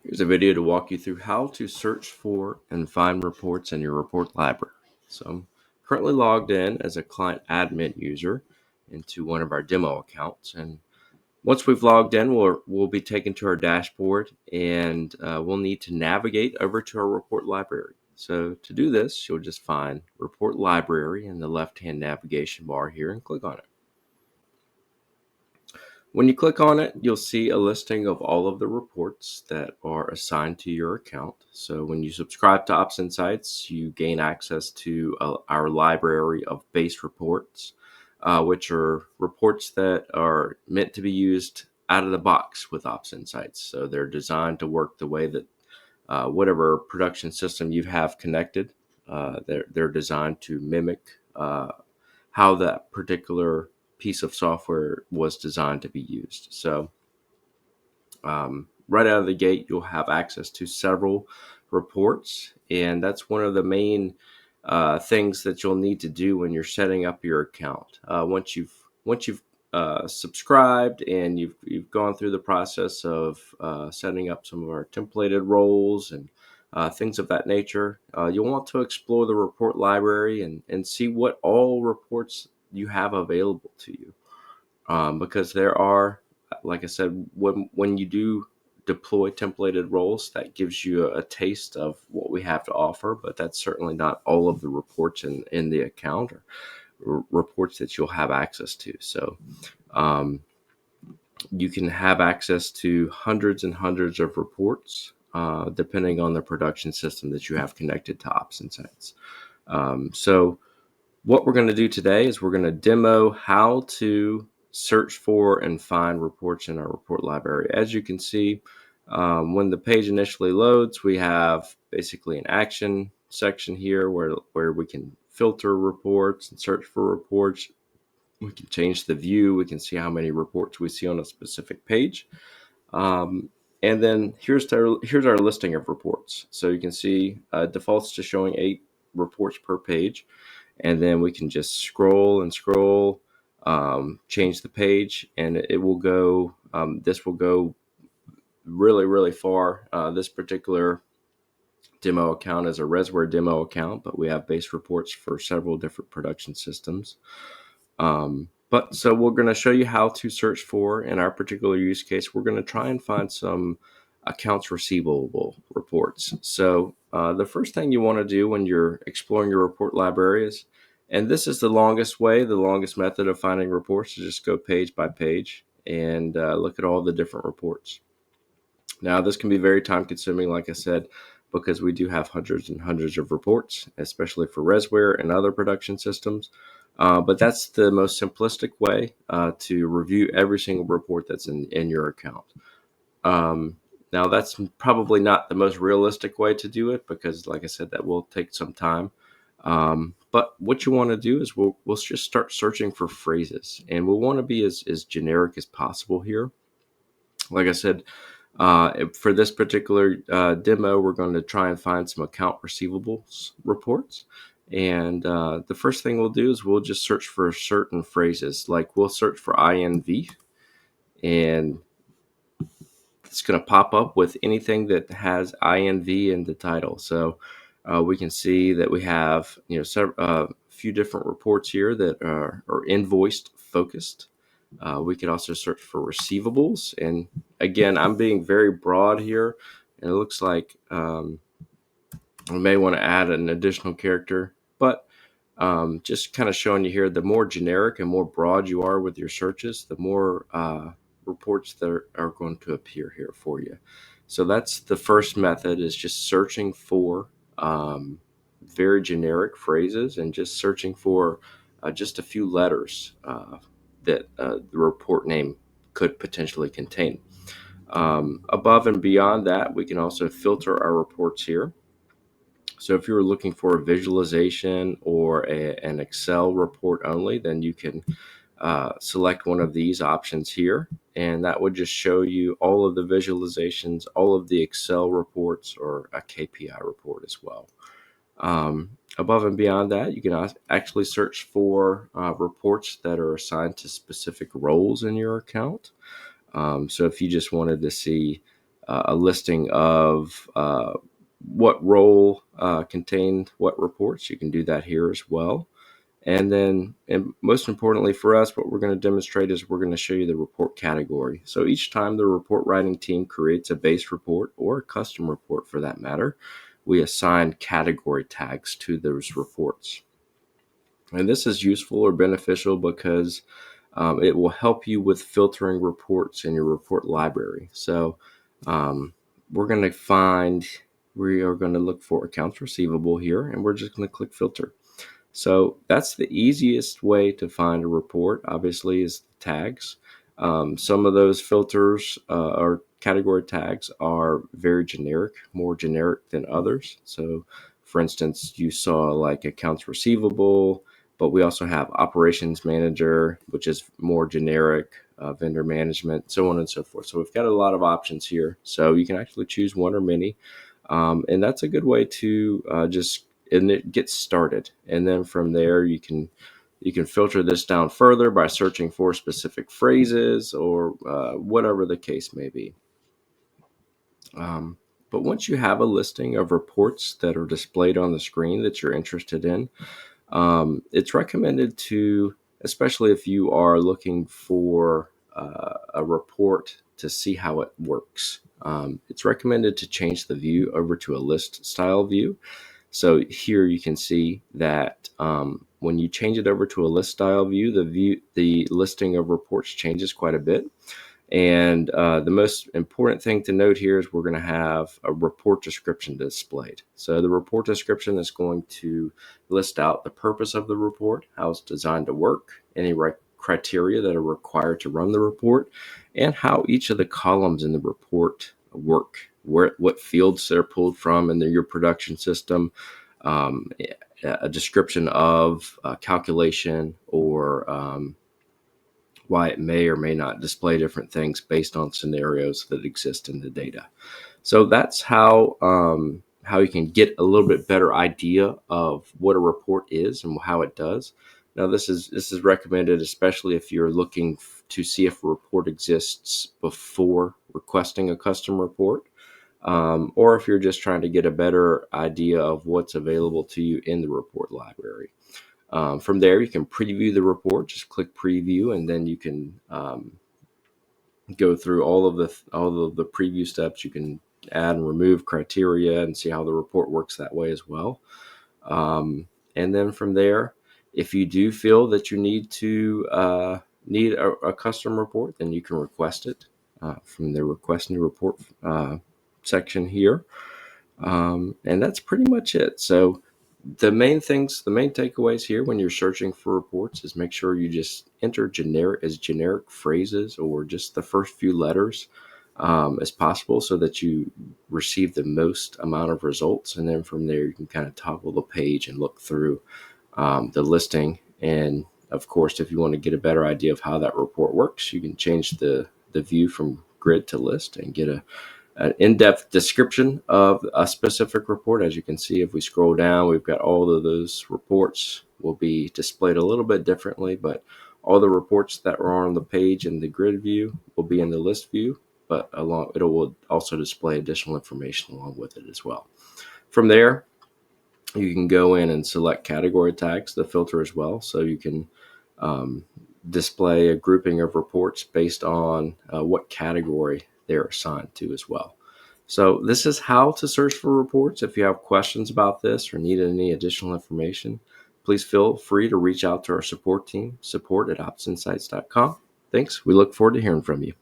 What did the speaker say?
Here's a video to walk you through how to search for and find reports in your report library. So I'm currently logged in as a client admin user into one of our demo accounts. And once we've logged in, we'll be taken to our dashboard and we'll need to navigate over to our report library. So to do this, you'll just find report library in the left-hand navigation bar here and click on it. When you click on it, you'll see a listing of all of the reports that are assigned to your account. So when you subscribe to Ops Insights, you gain access to our library of base reports, which are reports that are meant to be used out of the box with Ops Insights. So they're designed to work the way that whatever production system you have connected, they're designed to mimic how that particular piece of software was designed to be used. So right out of the gate, you'll have access to several reports, and that's one of the main things that you'll need to do when you're setting up your account. Once you've subscribed and you've gone through the process of setting up some of our templated roles and things of that nature, you'll want to explore the report library and see what all reports you have available to you, because there are, like I said, when you do deploy templated roles, that gives you a taste of what we have to offer, but that's certainly not all of the reports in the account or reports that you'll have access to. So you can have access to hundreds and hundreds of reports, depending on the production system that you have connected to Ops Insights. So what we're going to do today is we're going to demo how to search for and find reports in our report library. As you can see, when the page initially loads, we have basically an action section here where we can filter reports and search for reports. We can change the view. We can see how many reports we see on a specific page. And then here's our listing of reports. So you can see defaults to showing 8 reports per page. And then we can just scroll and scroll, change the page, and it will go, this will go really, really far. This particular demo account is a Resware demo account, but we have base reports for several different production systems. So we're going to show you how to search for, in our particular use case, we're going to try and find some accounts receivable reports. So the first thing you want to do when you're exploring your report library is, and this is the longest method of finding reports, to just go page by page and look at all the different reports. Now, this can be very time consuming, like I said, because we do have hundreds and hundreds of reports, especially for Resware and other production systems. But that's the most simplistic way to review every single report that's in your account. Now, that's probably not the most realistic way to do it, because, like I said, that will take some time. But what you want to do is we'll just start searching for phrases, and we'll want to be as generic as possible here. Like I said, for this particular demo, we're going to try and find some account receivables reports. And the first thing we'll do is we'll just search for certain phrases. Like we'll search for INV, and it's going to pop up with anything that has INV in the title. So we can see that we have a few different reports here that are invoiced focused. We could also search for receivables. And again, I'm being very broad here. And it looks like we may want to add an additional character. But just kind of showing you here, the more generic and more broad you are with your searches, the more reports that are going to appear here for you. So that's the first method, is just searching for very generic phrases and just searching for just a few letters that the report name could potentially contain. Above and beyond that, we can also filter our reports here. So if you're looking for a visualization or an Excel report only, then you can select one of these options here, and that would just show you all of the visualizations, all of the Excel reports, or a KPI report as well. Above and beyond that, you can actually search for reports that are assigned to specific roles in your account. So if you just wanted to see a listing of what role contained what reports. You can do that here as well. And then, and most importantly for us, what we're going to demonstrate is we're going to show you the report category. So each time the report writing team creates a base report or a custom report for that matter, we assign category tags to those reports. And this is useful or beneficial because it will help you with filtering reports in your report library. So we are going to look for accounts receivable here, and we're just going to click filter. So that's the easiest way to find a report, obviously, is tags. Some of those filters or category tags are very generic, more generic than others. So for instance, you saw like accounts receivable, but we also have operations manager, which is more generic, vendor management, so on and so forth. So we've got a lot of options here. So you can actually choose one or many. And that's a good way to and it gets started. And then from there, you can filter this down further by searching for specific phrases or whatever the case may be. But once you have a listing of reports that are displayed on the screen that you're interested in, it's recommended to, especially if you are looking for a report to see how it works, it's recommended to change the view over to a list style view. So here you can see that when you change it over to a list style view, the listing of reports changes quite a bit. And the most important thing to note here is we're going to have a report description displayed. So the report description is going to list out the purpose of the report, how it's designed to work, any criteria that are required to run the report, and how each of the columns in the report work, what fields they're pulled from in your production system, a description of calculation, or why it may or may not display different things based on scenarios that exist in the data. So that's how you can get a little bit better idea of what a report is and how it does. Now, this is recommended especially if you're looking to see if a report exists before requesting a custom report, or if you're just trying to get a better idea of what's available to you in the report library. From there, you can preview the report. Just click preview, and then you can go through all of the preview steps. You can add and remove criteria and see how the report works that way as well. And then from there, if you do feel that you need a custom report, then you can request it from the request new report section here. And that's pretty much it. So the main takeaways here when you're searching for reports is make sure you just enter generic phrases or just the first few letters as possible so that you receive the most amount of results. And then from there, you can kind of toggle the page and look through the listing. And of course, if you want to get a better idea of how that report works, you can change the view from grid to list and get an in-depth description of a specific report. As you can see, if we scroll down, we've got all of those reports will be displayed a little bit differently, but all the reports that are on the page in the grid view will be in the list view, but it will also display additional information along with it as well. From there, you can go in and select category tags, the filter as well, so you can display a grouping of reports based on what category they're assigned to as well. So this is how to search for reports. If you have questions about this or need any additional information, please feel free to reach out to our support team, support@opsinsights.com. Thanks. We look forward to hearing from you.